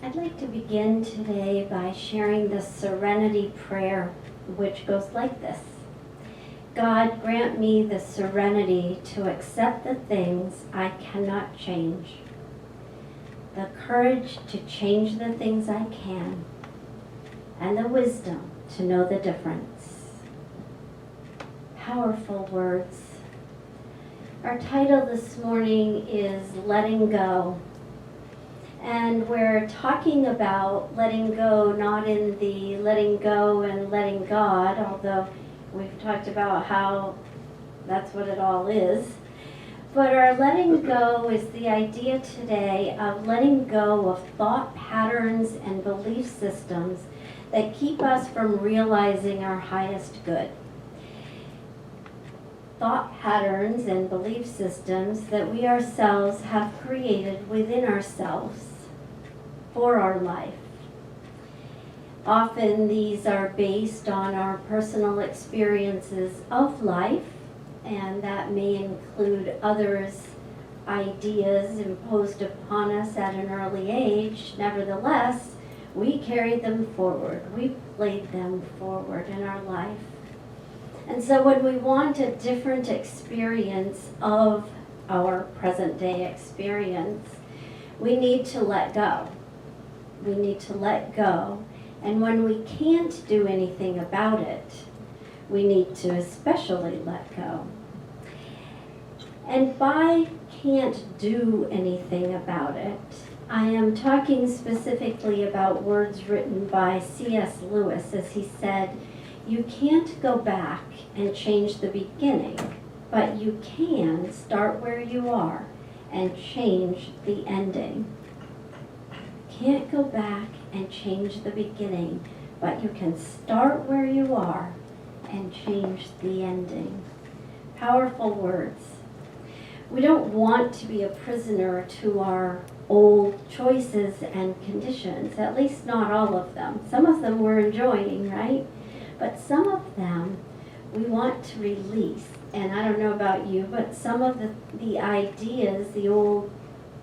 I'd like to begin today by sharing the Serenity Prayer, which goes like this. God, grant me the serenity to accept the things I cannot change, the courage to change the things I can, and the wisdom to know the difference. Powerful words. Our title this morning is Letting Go. And we're talking about letting go, not in the letting go and letting God, although we've talked about how that's what it all is. But our letting go is the idea today of letting go of thought patterns and belief systems that keep us from realizing our highest good. Thought patterns and belief systems that we ourselves have created within ourselves for our life. Often these are based on our personal experiences of life, and that may include others' ideas imposed upon us at an early age. Nevertheless, we carried them forward. We played them forward in our life. And so when we want a different experience of our present day experience, we need to let go. We need to let go. And when we can't do anything about it, we need to especially let go. And by can't do anything about it, I am talking specifically about words written by C.S. Lewis, as he said, you can't go back and change the beginning, but you can start where you are and change the ending. Can't go back and change the beginning, but you can start where you are and change the ending. Powerful words. We don't want to be a prisoner to our old choices and conditions, at least not all of them. Some of them we're enjoying, right? But some of them we want to release. And I don't know about you, but some of the ideas, the old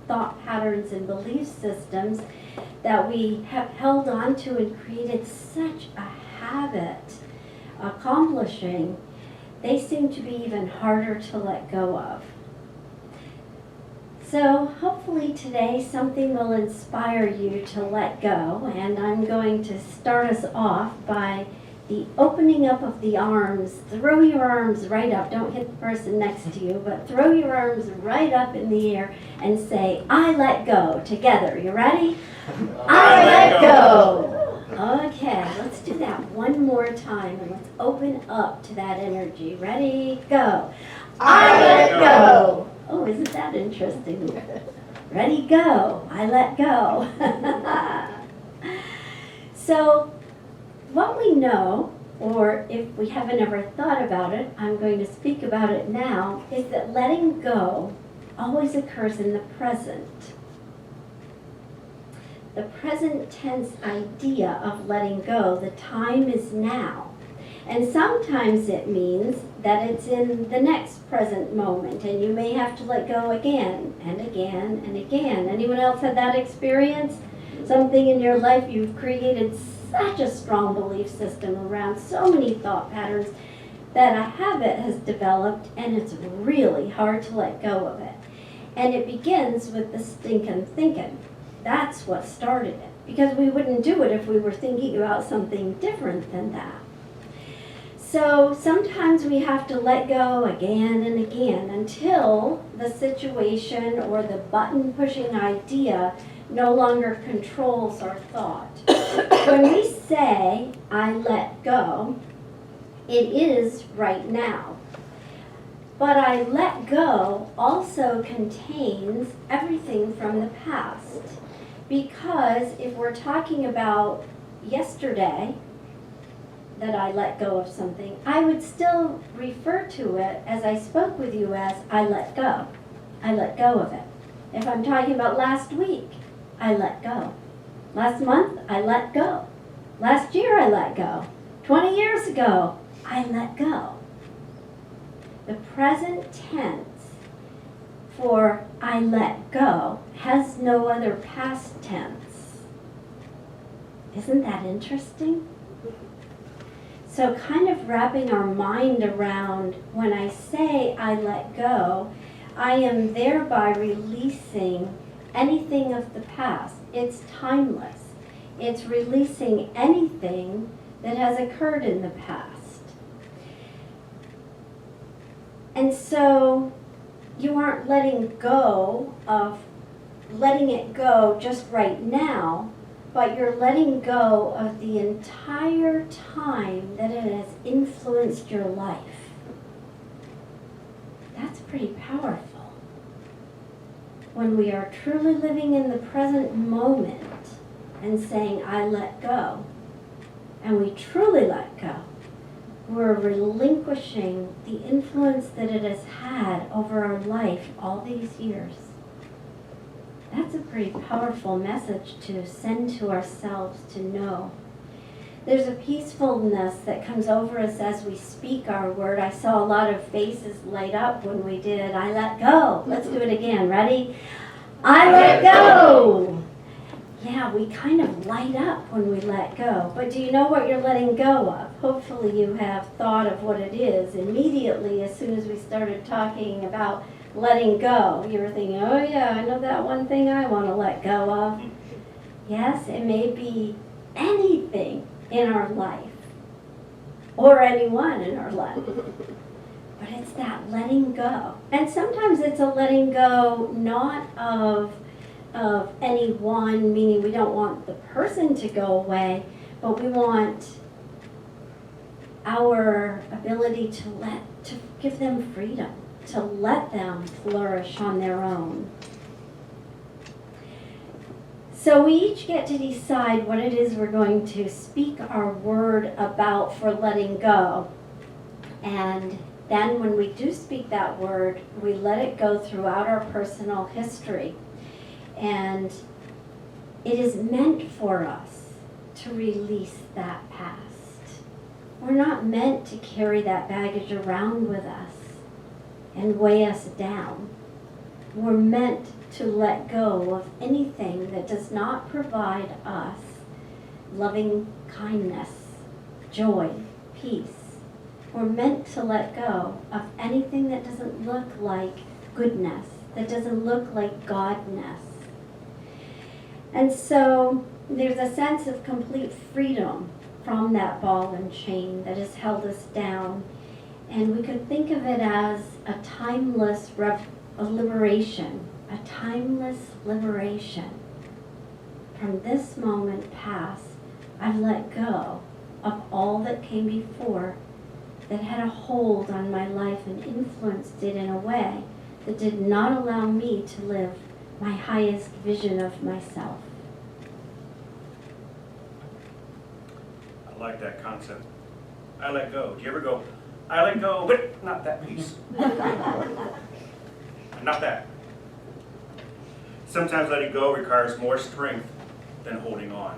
thought patterns and belief systems that we have held on to and created such a habit accomplishing, they seem to be even harder to let go of. So hopefully today something will inspire you to let go, and I'm going to start us off by the opening up of the arms. Throw your arms right up. Don't hit the person next to you, but throw your arms right up in the air and say, I let go, together. You ready? I let go. Okay, let's do that one more time, and let's open up to that energy. Ready? Go. I let go. Oh, isn't that interesting? Ready? Go. I let go. So, what we know, or if we haven't ever thought about it, I'm going to speak about it now, is that letting go always occurs in the present. The present tense idea of letting go, the time is now. And sometimes it means that it's in the next present moment, and you may have to let go again and again and again. Anyone else had that experience? Something in your life you've created such a strong belief system around so many thought patterns that a habit has developed, and it's really hard to let go of it. And it begins with the stinking thinking. That's what started it, because we wouldn't do it if we were thinking about something different than that. So sometimes we have to let go again and again until the situation or the button pushing idea no longer controls our thought. When we say, I let go, it is right now. But I let go also contains everything from the past. Because if we're talking about yesterday, that I let go of something, I would still refer to it as I spoke with you as I let go. I let go of it. If I'm talking about last week, I let go. Last month, I let go. Last year, I let go. 20 years ago, I let go. The present tense for I let go has no other past tense. Isn't that interesting? So kind of wrapping our mind around when I say I let go, I am thereby releasing anything of the past. It's timeless. It's releasing anything that has occurred in the past. And so you aren't letting it go just right now, but you're letting go of the entire time that it has influenced your life. That's pretty powerful. When we are truly living in the present moment and saying, I let go, and we truly let go, we're relinquishing the influence that it has had over our life all these years. That's a pretty powerful message to send to ourselves to know. There's a peacefulness that comes over us as we speak our word. I saw a lot of faces light up when we did I let go. Let's do it again. Ready? I let go. Yeah, we kind of light up when we let go. But do you know what you're letting go of? Hopefully you have thought of what it is immediately as soon as we started talking about letting go. You were thinking, oh yeah, I know that one thing I want to let go of. Yes, it may be anything in our life or anyone in our life. But it's that letting go. And sometimes it's a letting go not of anyone, meaning we don't want the person to go away, but we want our ability to give them freedom, to let them flourish on their own. So we each get to decide what it is we're going to speak our word about for letting go. And then when we do speak that word, we let it go throughout our personal history. And it is meant for us to release that past. We're not meant to carry that baggage around with us and weigh us down. We're meant to let go of anything that does not provide us loving kindness, joy, peace. We're meant to let go of anything that doesn't look like goodness, that doesn't look like Godness. And so there's a sense of complete freedom from that ball and chain that has held us down. And we could think of it as a timeless liberation, a timeless liberation. From this moment past, I've let go of all that came before that had a hold on my life and influenced it in a way that did not allow me to live my highest vision of myself. I like that concept. I let go. Do you ever go, I let go, but not that piece. Not that. Sometimes letting go requires more strength than holding on.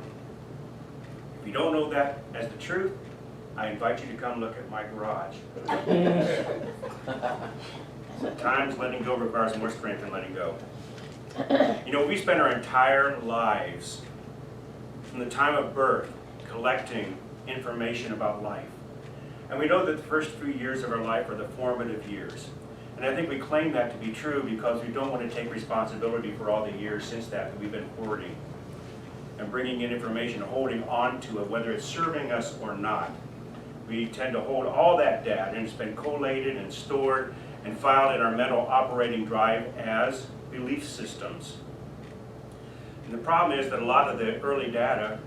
If you don't know that as the truth, I invite you to come look at my garage. Sometimes letting go requires more strength than letting go. You know, we spend our entire lives, from the time of birth, collecting information about life. And we know that the first few years of our life are the formative years. And I think we claim that to be true because we don't want to take responsibility for all the years since that we've been hoarding and bringing in information, holding on to it, whether it's serving us or not. We tend to hold all that data, and it's been collated and stored and filed in our mental operating drive as belief systems. And the problem is that a lot of the early data,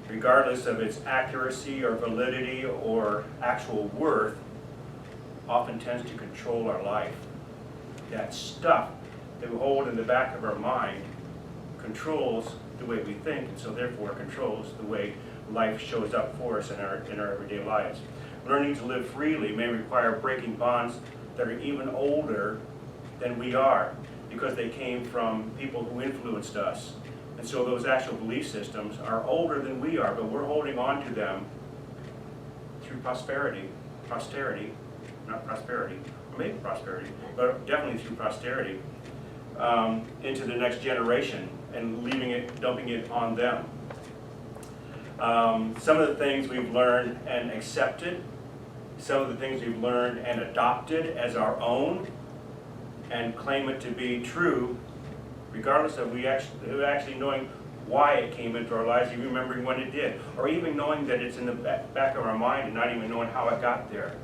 regardless of its accuracy or validity or actual worth, often tends to control our life. That stuff that we hold in the back of our mind controls the way we think, and so therefore controls the way life shows up for us in our everyday lives. Learning to live freely may require breaking bonds that are even older than we are, because they came from people who influenced us. And so those actual belief systems are older than we are, but we're holding on to them through posterity, not prosperity, or maybe prosperity, but definitely through posterity, into the next generation and dumping it on them. Some of the things we've learned and accepted, some of the things we've learned and adopted as our own, and claim it to be true, regardless of actually knowing why it came into our lives, even remembering when it did, or even knowing that it's in the back of our mind and not even knowing how it got there.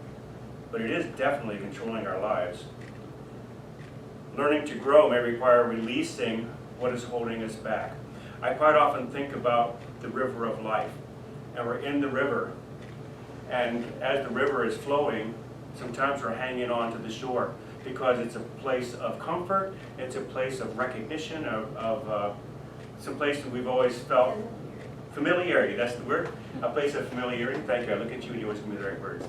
But it is definitely controlling our lives. Learning to grow may require releasing what is holding us back. I quite often think about the river of life, and we're in the river, and as the river is flowing, sometimes we're hanging on to the shore because it's a place of comfort, it's a place of recognition, it's a place that we've always felt familiarity, that's the word, a place of familiarity. Thank you, I look at you and you always give me the right words.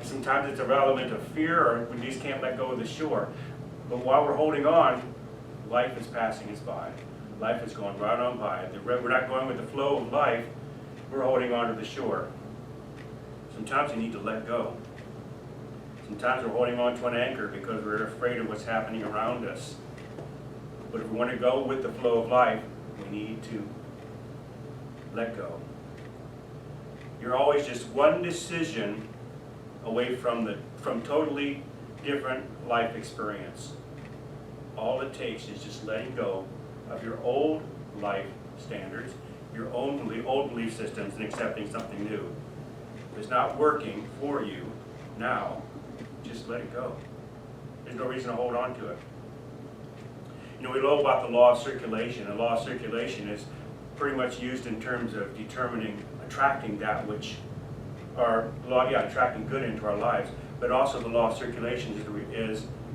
Sometimes it's an element of fear, or we just can't let go of the shore. But while we're holding on, life is passing us by. Life is going right on by. We're not going with the flow of life, we're holding on to the shore. Sometimes you need to let go. Sometimes we're holding on to an anchor because we're afraid of what's happening around us. But if we want to go with the flow of life, we need to let go. You're always just one decision away from totally different life experience. All it takes is just letting go of your old life standards, your old belief systems, and accepting something new. If it's not working for you now, just let it go. There's no reason to hold on to it. You know, we know about the law of circulation. The law of circulation is pretty much used in terms of attracting that which attracting good into our lives. But also the law of circulation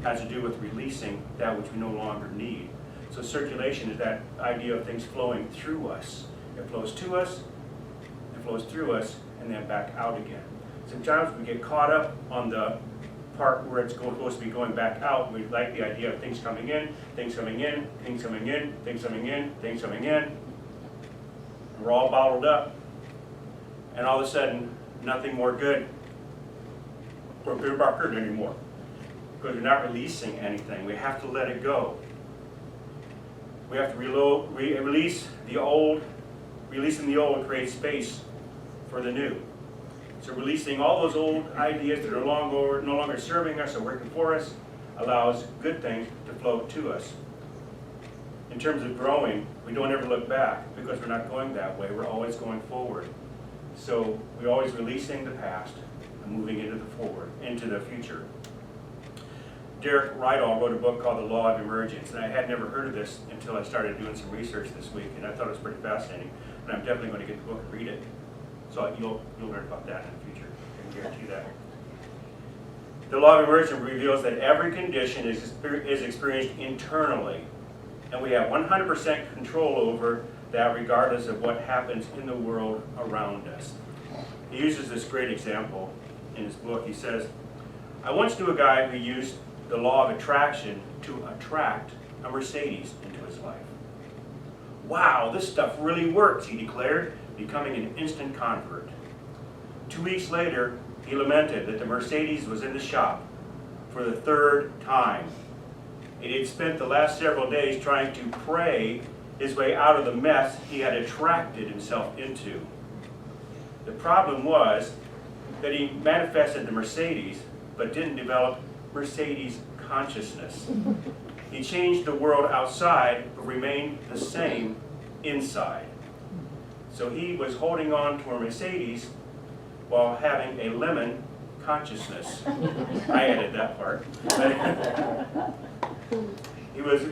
has to do with releasing that which we no longer need. So circulation is that idea of things flowing through us. It flows to us, it flows through us, and then back out again. Sometimes we get caught up on the part where it's supposed to be going back out. We like the idea of things coming in, things coming in, things coming in, things coming in, things coming in. And we're all bottled up. And all of a sudden, nothing more good or good about good anymore. Because we're not releasing anything. We have to let it go. We have to release the old. Releasing the old creates space for the new. So releasing all those old ideas that are no longer serving us or working for us allows good things to flow to us. In terms of growing, we don't ever look back because we're not going that way. We're always going forward. So we're always releasing the past and moving into the future. Derek Rydall wrote a book called The Law of Emergence, and I had never heard of this until I started doing some research this week, and I thought it was pretty fascinating, and I'm definitely going to get the book and read it. So you'll learn about that in the future, I can guarantee that. The law of emergence reveals that every condition is experienced internally, and we have 100% control over that regardless of what happens in the world around us. He uses this great example in his book. He says, I once knew a guy who used the law of attraction to attract a Mercedes into his life. Wow, this stuff really works, he declared, becoming an instant convert. 2 weeks later, he lamented that the Mercedes was in the shop for the third time. He had spent the last several days trying to pray his way out of the mess he had attracted himself into. The problem was that he manifested the Mercedes, but didn't develop Mercedes consciousness. He changed the world outside, but remained the same inside. So he was holding on to a Mercedes while having a lemon consciousness. I added that part. He was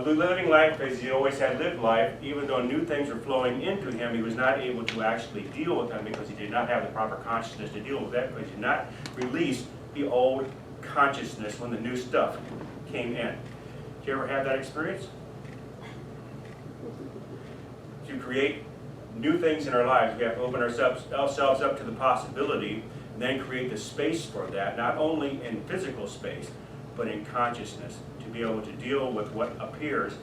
living life as he always had lived life. Even though new things were flowing into him, he was not able to actually deal with them because he did not have the proper consciousness to deal with that, because he did not release the old consciousness when the new stuff came in. Did you ever have that experience? To create new things in our lives, we have to open ourselves up to the possibility, and then create the space for that, not only in physical space, but in consciousness, to be able to deal with what appears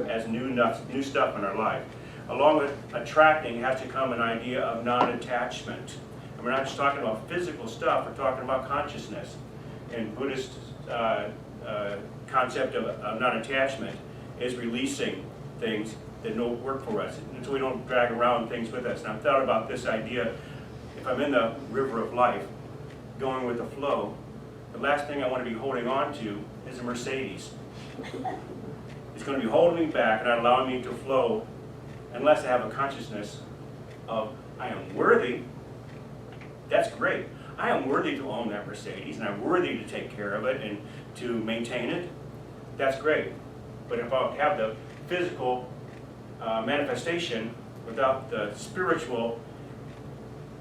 as new stuff in our life. Along with attracting has to come an idea of non-attachment. And we're not just talking about physical stuff, we're talking about consciousness. And Buddhist concept of non-attachment is releasing things that don't work for us, and so we don't drag around things with us. And I've thought about this idea, if I'm in the river of life, going with the flow, the last thing I want to be holding on to is a Mercedes. It's going to be holding me back and not allowing me to flow unless I have a consciousness of, I am worthy. That's great. I am worthy to own that Mercedes, and I'm worthy to take care of it and to maintain it. That's great. But if I have the physical manifestation without the spiritual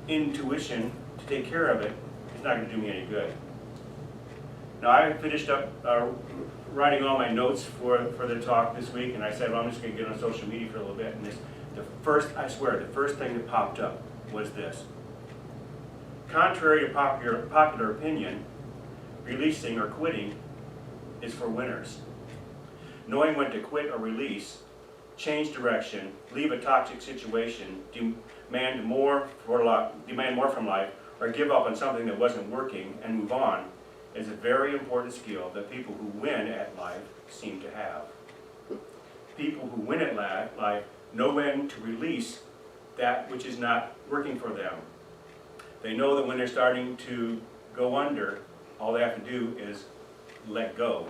intuition to take care of it, it's not going to do me any good. Now, I finished up writing all my notes for the talk this week, and I said, well, I'm just going to get on social media for a little bit. And I swear, the first thing that popped up was this. Contrary to popular opinion, releasing or quitting is for winners. Knowing when to quit or release, change direction, leave a toxic situation, demand more from life, or give up on something that wasn't working and move on is a very important skill that people who win at life seem to have. People who win at life know when to release that which is not working for them. They know that when they're starting to go under, all they have to do is let go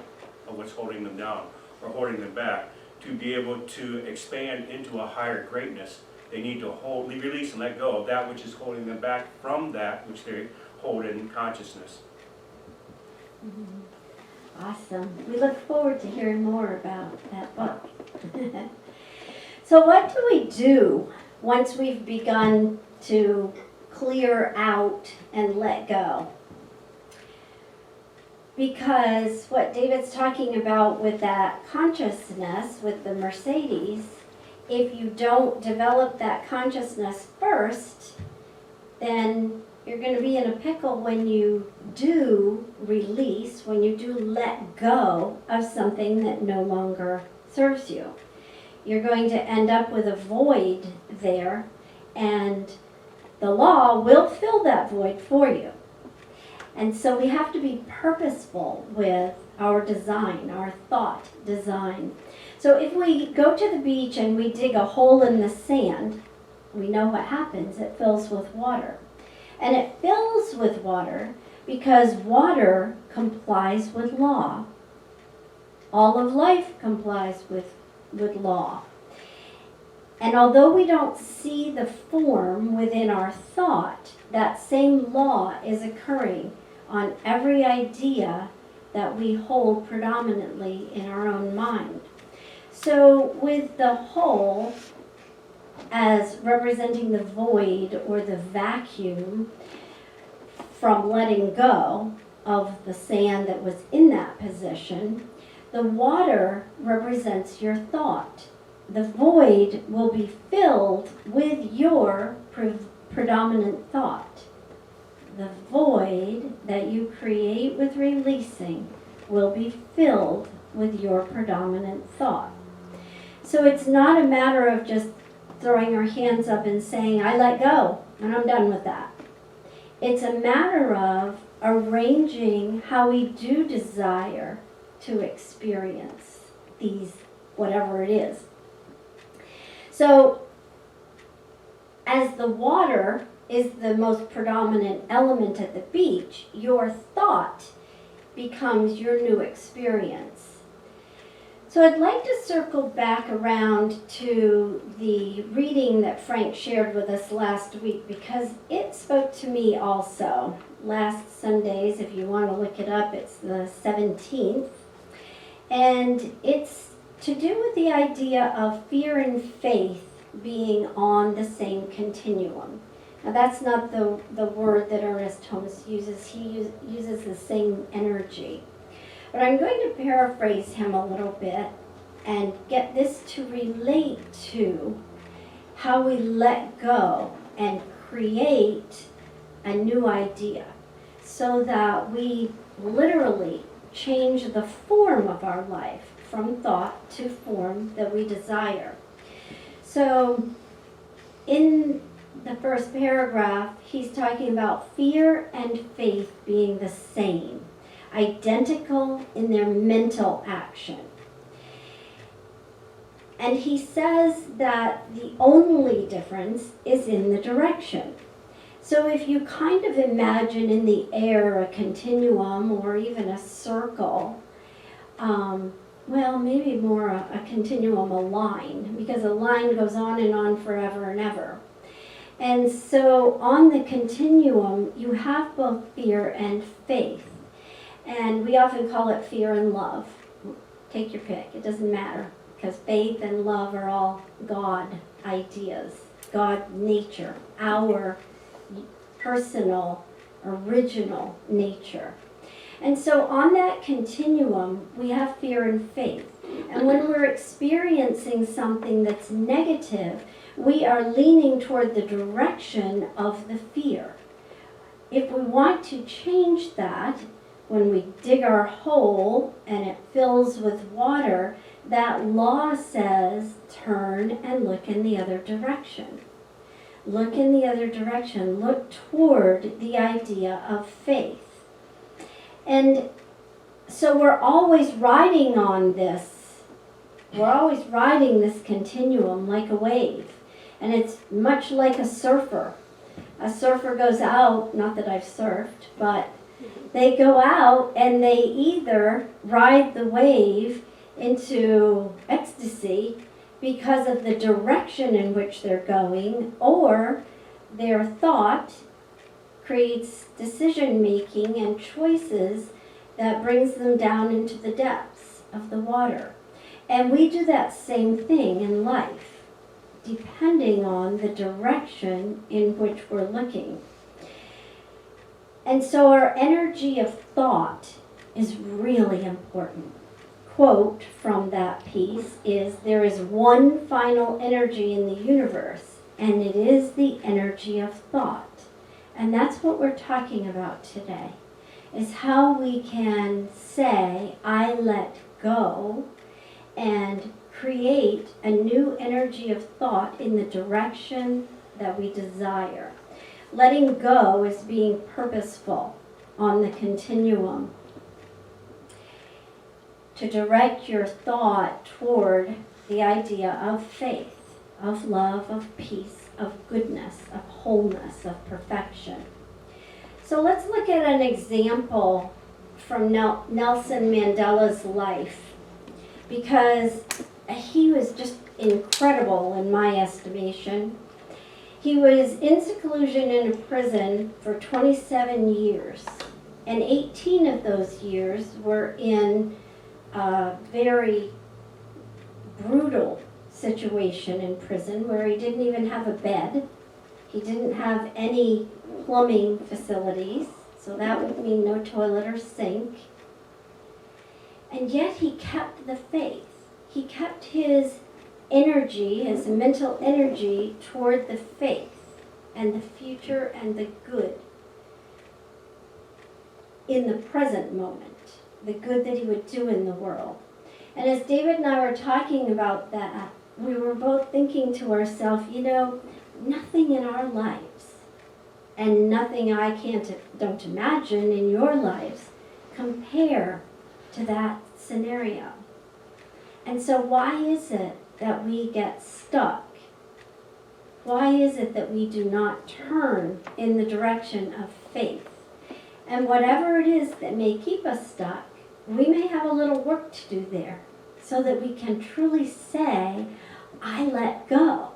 of what's holding them down or holding them back. To be able to expand into a higher greatness, they need to release and let go of that which is holding them back from that which they hold in consciousness. Awesome. We look forward to hearing more about that book. So what do we do once we've begun to clear out and let go? Because what David's talking about with that consciousness, with the Mercedes, if you don't develop that consciousness first, then you're going to be in a pickle when you do release, when you do let go of something that no longer serves you. You're going to end up with a void there, and the law will fill that void for you. And so we have to be purposeful with our design, our thought design. So if we go to the beach and we dig a hole in the sand, we know what happens. It fills with water. And it fills with water because water complies with law. All of life complies with law. And although we don't see the form within our thought, that same law is occurring on every idea that we hold predominantly in our own mind. So with the whole as representing the void or the vacuum from letting go of the sand that was in that position, the water represents your thought. The void will be filled with your predominant thought. The void that you create with releasing will be filled with your predominant thought. So it's not a matter of just throwing our hands up and saying, I let go, and I'm done with that. It's a matter of arranging how we do desire to experience these, whatever it is. So, as the water is the most predominant element at the beach, your thought becomes your new experience. So I'd like to circle back around to the reading that Frank shared with us last week because it spoke to me also. Last Sundays, if you want to look it up, it's the 17th. And it's to do with the idea of fear and faith being on the same continuum. Now that's not the word that Ernest Holmes uses. He uses the same energy. But I'm going to paraphrase him a little bit and get this to relate to how we let go and create a new idea so that we literally change the form of our life from thought to form that we desire. So in the first paragraph, he's talking about fear and faith being the same, identical in their mental action. And he says that the only difference is in the direction. So if you kind of imagine in the air a continuum or even a circle, well, maybe more a continuum, a line, because a line goes on forever and ever. And so on the continuum, you have both fear and faith. And we often call it fear and love. Take your pick, it doesn't matter, because faith and love are all God ideas, God nature, our personal, original nature. And so on that continuum, we have fear and faith. And when we're experiencing something that's negative, we are leaning toward the direction of the fear. If we want to change that, when we dig our hole and it fills with water, that law says turn and look in the other direction. Look in the other direction. Look toward the idea of faith. And so we're always riding on this. We're always riding this continuum like a wave. And it's much like a surfer. A surfer goes out, not that I've surfed, but they go out and they either ride the wave into ecstasy because of the direction in which they're going, or their thought creates decision making and choices that brings them down into the depths of the water. And we do that same thing in life, depending on the direction in which we're looking. And so our energy of thought is really important. Quote from that piece is, there is one final energy in the universe, and it is the energy of thought. And that's what we're talking about today, is how we can say, I let go, and create a new energy of thought in the direction that we desire. Letting go is being purposeful on the continuum. To direct your thought toward the idea of faith, of love, of peace, of goodness, of wholeness, of perfection. So let's look at an example from Nelson Mandela's life, because he was just incredible in my estimation. He was in seclusion in a prison for 27 years, and 18 of those years were in a very brutal situation in prison where he didn't even have a bed. He didn't have any plumbing facilities, so that would mean no toilet or sink. And yet he kept the faith. He kept his energy, his mental energy, toward the faith and the future and the good in the present moment, the good that he would do in the world. And as David and I were talking about that, we were both thinking to ourselves, nothing in our lives, and nothing I don't imagine in your lives, compare to that scenario. And so why is it that we get stuck? Why is it that we do not turn in the direction of faith? And whatever it is that may keep us stuck, we may have a little work to do there so that we can truly say, I let go,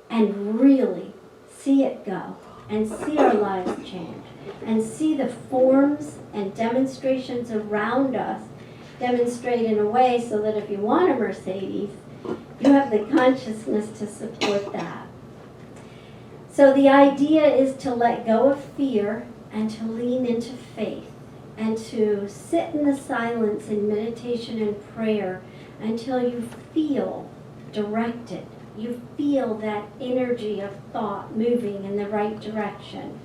and really see it go, and see our lives change, and see the forms and demonstrations around us demonstrate in a way so that if you want a Mercedes, you have the consciousness to support that. So the idea is to let go of fear and to lean into faith and to sit in the silence in meditation and prayer until you feel directed. You feel that energy of thought moving in the right direction.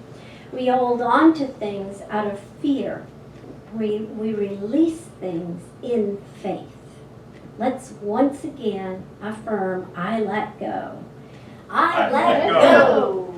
We hold on to things out of fear. We release things in faith. Let's once again affirm, I let go. I let go.